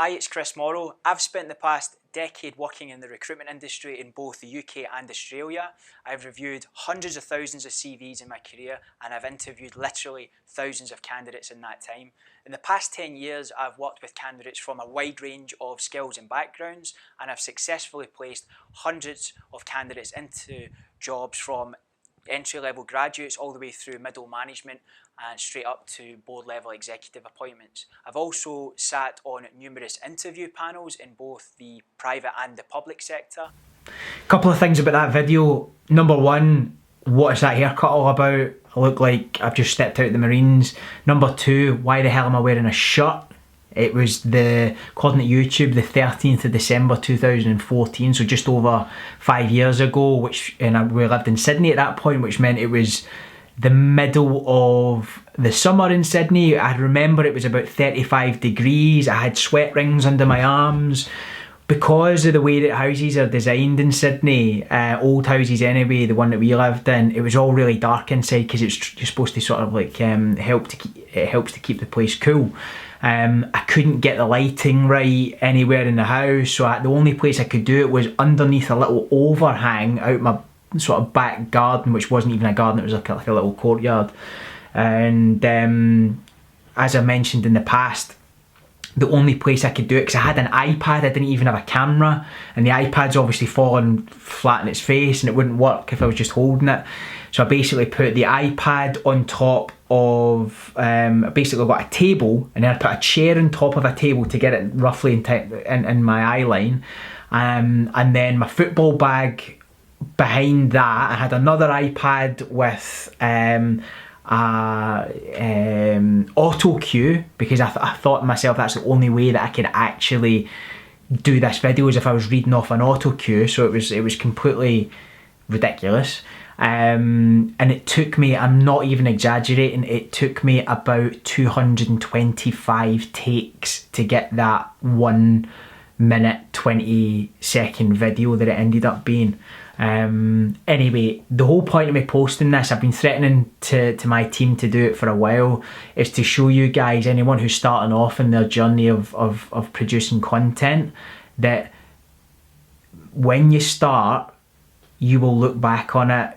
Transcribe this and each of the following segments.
Hi, it's Chris Morrow. I've spent the past decade working in the recruitment industry in both the UK and Australia. I've reviewed hundreds of thousands of CVs in my career, and I've interviewed literally thousands of candidates in that time. In the past 10 years, I've worked with candidates from a wide range of skills and backgrounds, and I've successfully placed hundreds of candidates into jobs from entry-level graduates all the way through middle management and straight up to board-level executive appointments. I've also sat on numerous interview panels in both the private and the public sector. Couple of things about that video. Number one, what is that haircut all about? I look like I've just stepped out the Marines. Number two, why the hell am I wearing a shirt? It was according to YouTube, the 13th of December 2014, so just over 5 years ago, and we lived in Sydney at that point, which meant it was the middle of the summer in Sydney. I remember it was about 35 degrees. I had sweat rings under my arms. Because of the way that houses are designed in Sydney, old houses anyway, the one that we lived in, it was all really dark inside because you're supposed to sort of like helps to keep the place cool. I couldn't get the lighting right anywhere in the house, so the only place I could do it was underneath a little overhang out my sort of back garden, which wasn't even a garden, it was like a little courtyard. And as I mentioned in the past, the only place I could do it, because I had an iPad, I didn't even have a camera, and the iPad's obviously fallen flat in its face and it wouldn't work if I was just holding it. So I basically put the iPad on top of, basically got a table, and then I put a chair on top of a table to get it roughly in my eye line, and then my football bag behind that. I had another iPad with auto cue, because I thought to myself that's the only way that I could actually do this video is if I was reading off an auto cue. So it was completely ridiculous. And it took me, I'm not even exaggerating, it took me about 225 takes to get that 1 minute 20 second video that it ended up being. Anyway, the whole point of me posting this, I've been threatening to my team to do it for a while, is to show you guys, anyone who's starting off in their journey of producing content, that when you start, you will look back on it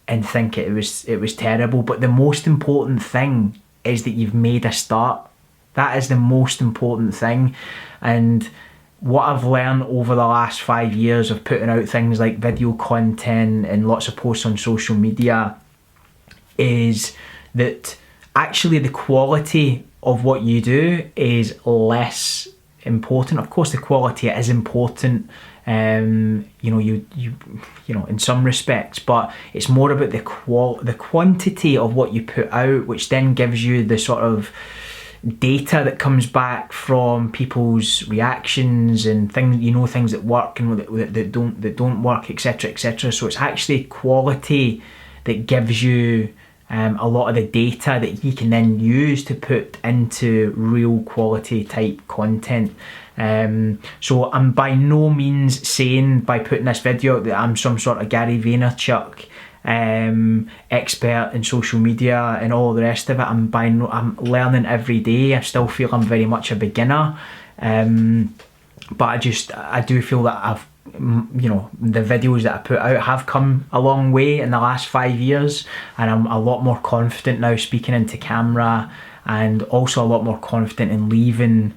and think it was terrible, but the most important thing is that you've made a start. That is the most important thing. And what I've learned over the last 5 years of putting out things like video content and lots of posts on social media is that actually the quality of what you do is less important. Of course, the quality is important, you know, in some respects, but it's more about the quantity of what you put out, which then gives you the sort of data that comes back from people's reactions and things that work and that don't work, etc. So it's actually quality that gives you a lot of the data that you can then use to put into real quality type content. So I'm by no means saying by putting this video out that I'm some sort of Gary Vaynerchuk expert in social media and all the rest of it. I'm learning every day. I still feel I'm very much a beginner, but I do feel that the videos that I put out have come a long way in the last 5 years, and I'm a lot more confident now speaking into camera, and also a lot more confident in leaving,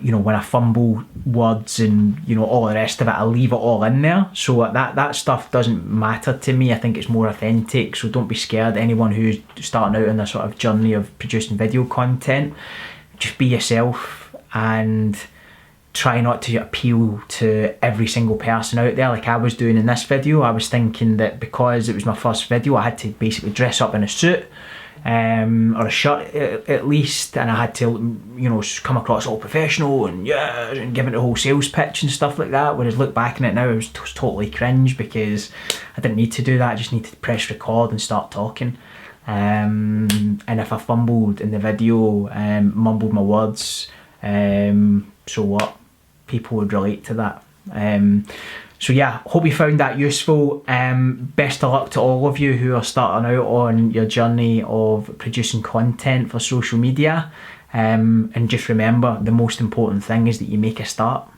when I fumble words and all the rest of it, I leave it all in there. So that stuff doesn't matter to me. I think it's more authentic, so don't be scared. Anyone who's starting out on this sort of journey of producing video content, just be yourself and try not to appeal to every single person out there like I was doing in this video. I was thinking that because it was my first video, I had to basically dress up in a suit or a shirt at least, and I had to come across all professional and give it a whole sales pitch and stuff like that. Whereas look back on it now, it was totally cringe because I didn't need to do that. I just needed to press record and start talking. And if I fumbled in the video, mumbled my words, so what? People would relate to that. So yeah, hope you found that useful. Best of luck to all of you who are starting out on your journey of producing content for social media. And just remember, the most important thing is that you make a start.